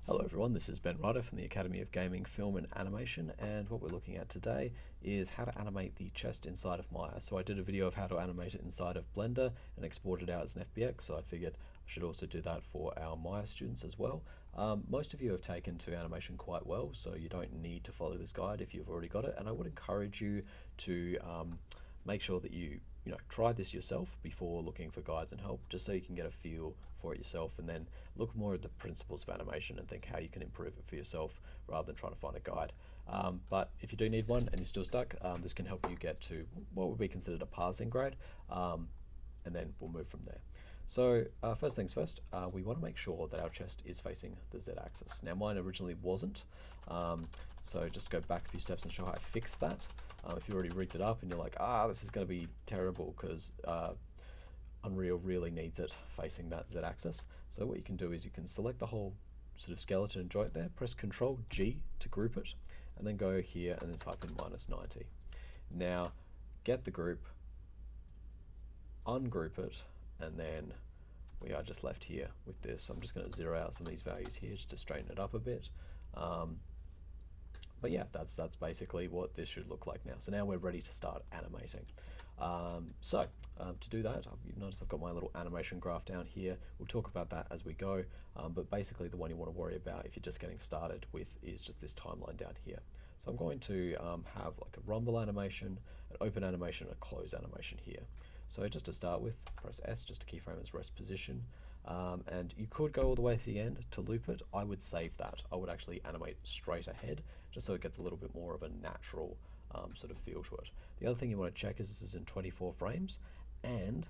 Hello everyone, this is Ben Ryder from the Academy of Gaming, Film and Animation, and what we're looking at today is how to animate the chest inside of Maya. So I did a video of how to animate it inside of Blender and export it out as an FBX, so I figured I should also do that for our Maya students as well. Most of you have taken to animation quite well, so you don't need to follow this guide if you've already got it, and I would encourage you to make sure that you try this yourself before looking for guides and help, just so you can get a feel for it yourself, and then look more at the principles of animation and think how you can improve it for yourself rather than trying to find a guide. But if you do need one and you're still stuck, this can help you get to what would be considered a passing grade, and then we'll move from there. So first things first, we want to make sure that our chest is facing the Z-axis. Now mine originally wasn't, so just go back a few steps and show how I fixed that. If you already rigged it up and you're like, this is going to be terrible because Unreal really needs it facing that Z-axis. So what you can do is you can select the whole sort of skeleton and joint there, press Ctrl G to group it, and then go here and then type in -90. Now get the group, ungroup it, and then we are just left here with this. I'm just going to zero out some of these values here just to straighten it up a bit. But yeah, that's basically what this should look like now. So now we're ready to start animating. To do that, you've noticed I've got my little animation graph down here. We'll talk about that as we go, but basically the one you want to worry about if you're just getting started with is just this timeline down here. So I'm going to have like a rumble animation, an open animation, and a close animation here. So just to start with, press S just to keyframe its rest position. And you could go all the way to the end to loop it. I would save that. I would actually animate straight ahead, just so it gets a little bit more of a natural sort of feel to it. The other thing you want to check is this is in 24 frames, and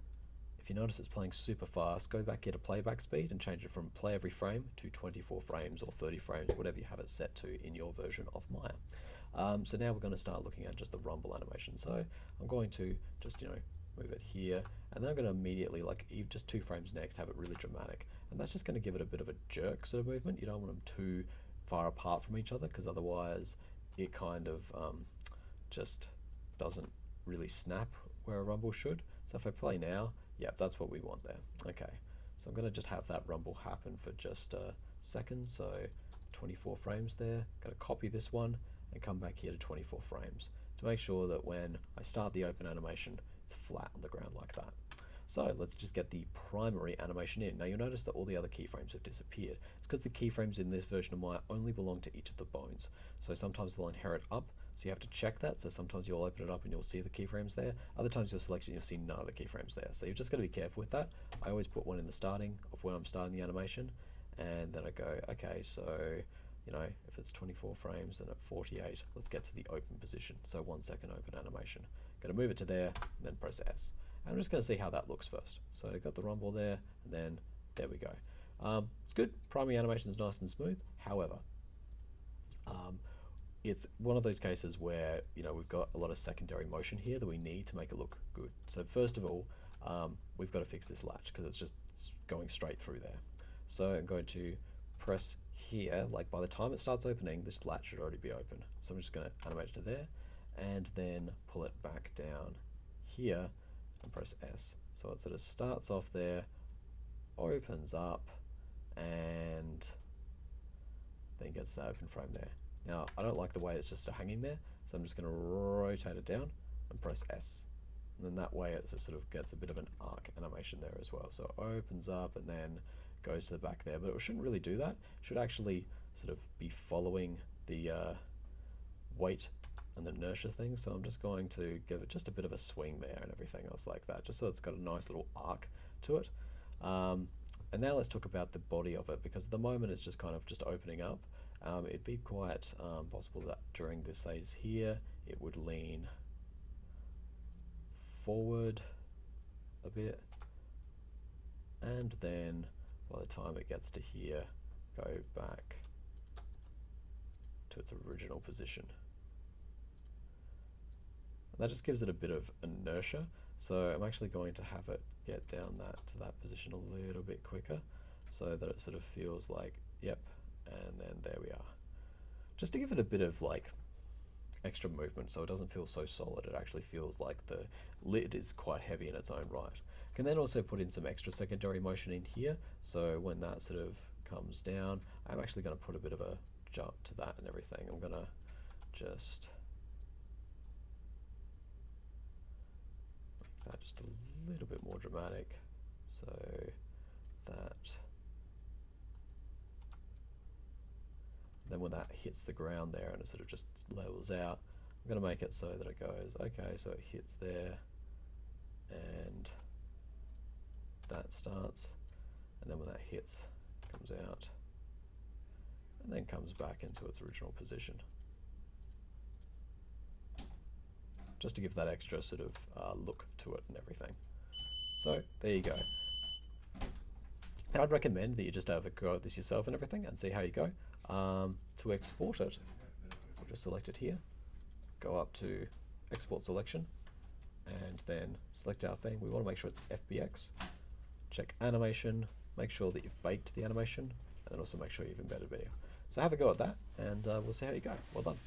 if you notice it's playing super fast, go back, get a playback speed, and change it from play every frame to 24 frames or 30 frames, whatever you have it set to in your version of Maya. So now we're going to start looking at just the rumble animation. So I'm going to just move it here, and then I'm going to immediately, like just 2 frames next, have it really dramatic, and that's just going to give it a bit of a jerk sort of movement. You don't want them too far apart from each other, because otherwise it kind of just doesn't really snap where a rumble should. So if I play now, yeah, that's what we want there. Okay, so I'm going to just have that rumble happen for just a second, so 24 frames there. Going to copy this one and come back here to 24 frames to make sure that when I start the open animation, it's flat on the ground like that. So let's just get the primary animation in. Now you'll notice that all the other keyframes have disappeared. It's because the keyframes in this version of Maya only belong to each of the bones. So sometimes they'll inherit up, so you have to check that. So sometimes you'll open it up and you'll see the keyframes there. Other times you'll select it and you'll see none of the keyframes there. So you've just got to be careful with that. I always put one in the starting of when I'm starting the animation, and then I go, okay, so if it's 24 frames, then at 48, let's get to the open position. So 1 second open animation. Going to move it to there, and then press S. And I'm just going to see how that looks first. So I got the rumble there, and then there we go. It's good. Primary animation is nice and smooth. However, it's one of those cases where we've got a lot of secondary motion here that we need to make it look good. So first of all, we've got to fix this latch because it's going straight through there. So I'm going to press here, like by the time it starts opening, this latch should already be open. So I'm just going to animate it to there, and then pull it back down here and press S. So it sort of starts off there, opens up, and then gets that open frame there. Now I don't like the way it's just hanging there, so I'm just going to rotate it down and press S. And then that way it sort of gets a bit of an arc animation there as well. So it opens up and then goes to the back there, but it shouldn't really do that. It should actually sort of be following the weight and the inertia thing. So I'm just going to give it just a bit of a swing there and everything else like that, just so it's got a nice little arc to it. And now let's talk about the body of it, because at the moment it's just kind of just opening up. It'd be quite possible that during this phase here it would lean forward a bit, and then by the time it gets to here, go back to its original position. And that just gives it a bit of inertia, so I'm actually going to have it get down to that position a little bit quicker, so that it sort of feels like, yep, and then there we are. Just to give it a bit of like extra movement, so it doesn't feel so solid. It actually feels like the lid is quite heavy in its own right. Can then also put in some extra secondary motion in here, so when that sort of comes down. I'm actually going to put a bit of a jump to that and everything. I'm going to just make that just a little bit more dramatic. So that, then when that hits the ground there and it sort of just levels out, I'm going to make it so that it goes, okay, so it hits there and that starts, and then when that hits, comes out and then comes back into its original position, just to give that extra sort of look to it and everything. So there you go. I'd recommend that you just have a go at this yourself and everything and see how you go. To export it, we'll just select it here, go up to export selection, and then select our thing. We want to make sure it's FBX. Check animation, make sure that you've baked the animation, and then also make sure you've embedded video. So have a go at that, and we'll see how you go. Well done.